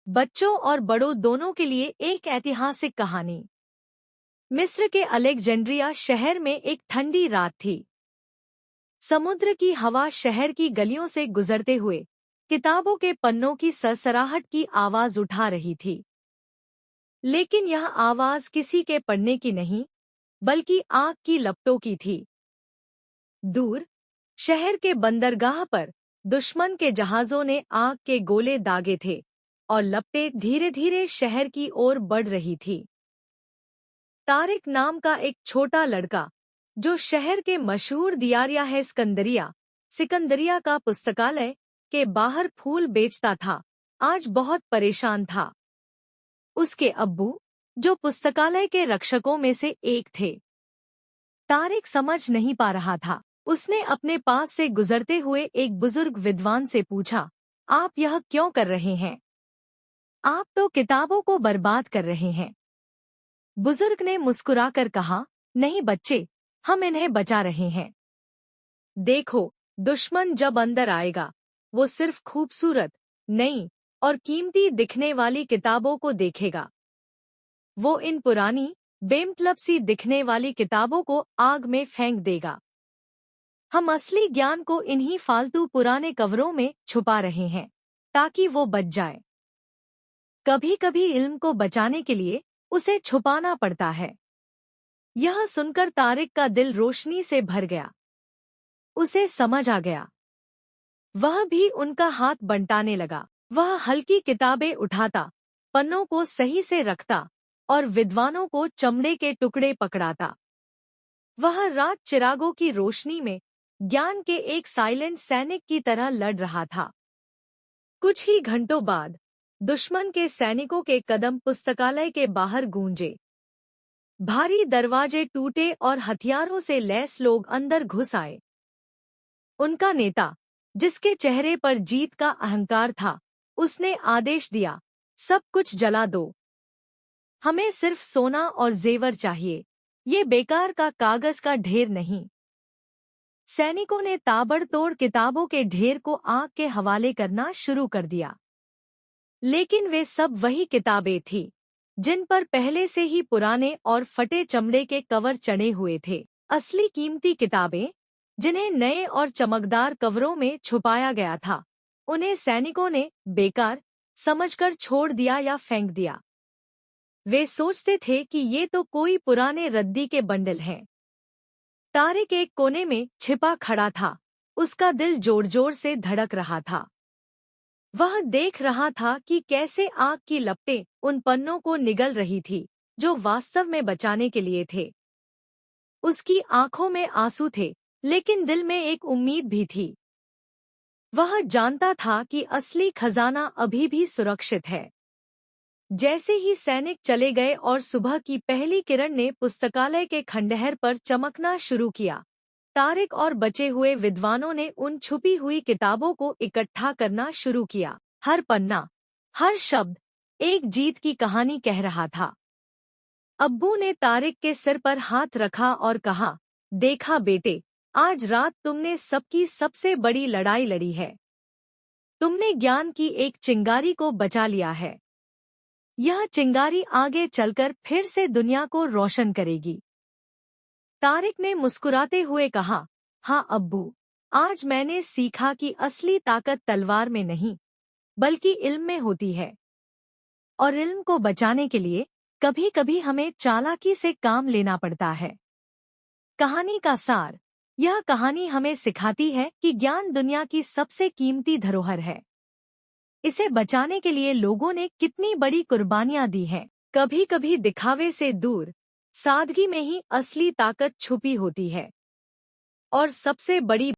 बच्चों और बड़ों दोनों के लिए एक ऐतिहासिक कहानी। मिस्र के अलेक्जेंड्रिया शहर में एक ठंडी रात थी। समुद्र की हवा शहर की गलियों से गुजरते हुए किताबों के पन्नों की सरसराहट की आवाज उठा रही थी। लेकिन यह आवाज किसी के पढ़ने की नहीं, बल्कि आग की लपटों की थी। दूर शहर के बंदरगाह पर दुश्मन के जहाजों ने आग के गोले दागे थे और लपटें धीरे धीरे शहर की ओर बढ़ रही थी। तारिक नाम का एक छोटा लड़का, जो शहर के मशहूर दियारिया है सिकंदरिया का पुस्तकालय के बाहर फूल बेचता था, आज बहुत परेशान था। उसके अब्बू, जो पुस्तकालय के रक्षकों में से एक थे, तारिक समझ नहीं पा रहा था। उसने अपने पास से गुजरते हुए एक बुजुर्ग विद्वान से पूछा, आप यह क्यों कर रहे हैं? आप तो किताबों को बर्बाद कर रहे हैं। बुजुर्ग ने मुस्कुराकर कहा, नहीं बच्चे, हम इन्हें बचा रहे हैं। देखो, दुश्मन जब अंदर आएगा, वो सिर्फ खूबसूरत, नई और कीमती दिखने वाली किताबों को देखेगा। वो इन पुरानी, बेमतलब सी दिखने वाली किताबों को आग में फेंक देगा। हम असली ज्ञान को इन्हीं फालतू पुराने कवरों में छुपा रहे हैं, ताकि वो बच जाए। कभी कभी इल्म को बचाने के लिए उसे छुपाना पड़ता है। यह सुनकर तारिक का दिल रोशनी से भर गया। उसे समझ आ गया। वह भी उनका हाथ बंटाने लगा। वह हल्की किताबें उठाता, पन्नों को सही से रखता और विद्वानों को चमड़े के टुकड़े पकड़ाता। वह रात चिरागों की रोशनी में ज्ञान के एक साइलेंट सैनिक की तरह लड़ रहा था। कुछ ही घंटों बाद दुश्मन के सैनिकों के कदम पुस्तकालय के बाहर गूंजे। भारी दरवाजे टूटे और हथियारों से लैस लोग अंदर घुस आए। उनका नेता, जिसके चेहरे पर जीत का अहंकार था, उसने आदेश दिया, सब कुछ जला दो। हमें सिर्फ सोना और जेवर चाहिए, ये बेकार का कागज का ढेर नहीं। सैनिकों ने ताबड़तोड़ किताबों के ढेर को आग के हवाले करना शुरू कर दिया। लेकिन वे सब वही किताबें थीं, जिन पर पहले से ही पुराने और फटे चमड़े के कवर चढ़े हुए थे। असली कीमती किताबें, जिन्हें नए और चमकदार कवरों में छुपाया गया था, उन्हें सैनिकों ने बेकार समझकर छोड़ दिया या फेंक दिया। वे सोचते थे कि ये तो कोई पुराने रद्दी के बंडल हैं। तारिक एक कोने में छिपा खड़ा था। उसका दिल जोर जोर से धड़क रहा था। वह देख रहा था कि कैसे आग की लपटें उन पन्नों को निगल रही थी, जो वास्तव में बचाने के लिए थे। उसकी आंखों में आंसू थे, लेकिन दिल में एक उम्मीद भी थी। वह जानता था कि असली खजाना अभी भी सुरक्षित है। जैसे ही सैनिक चले गए और सुबह की पहली किरण ने पुस्तकालय के खंडहर पर चमकना शुरू किया, तारिक और बचे हुए विद्वानों ने उन छुपी हुई किताबों को इकट्ठा करना शुरू किया। हर पन्ना, हर शब्द एक जीत की कहानी कह रहा था। अब्बू ने तारिक के सिर पर हाथ रखा और कहा, देखा बेटे, आज रात तुमने सबकी सबसे बड़ी लड़ाई लड़ी है। तुमने ज्ञान की एक चिंगारी को बचा लिया है। यह चिंगारी आगे चलकर फिर से दुनिया को रोशन करेगी। तारिक ने मुस्कुराते हुए कहा, हाँ अब्बू, आज मैंने सीखा कि असली ताकत तलवार में नहीं, बल्कि इल्म में होती है। और इल्म को बचाने के लिए कभी कभी हमें चालाकी से काम लेना पड़ता है। कहानी का सार, यह कहानी हमें सिखाती है कि ज्ञान दुनिया की सबसे कीमती धरोहर है। इसे बचाने के लिए लोगों ने कितनी बड़ी कुर्बानियां दी हैं। कभी कभी दिखावे से दूर सादगी में ही असली ताकत छुपी होती है। और सबसे बड़ी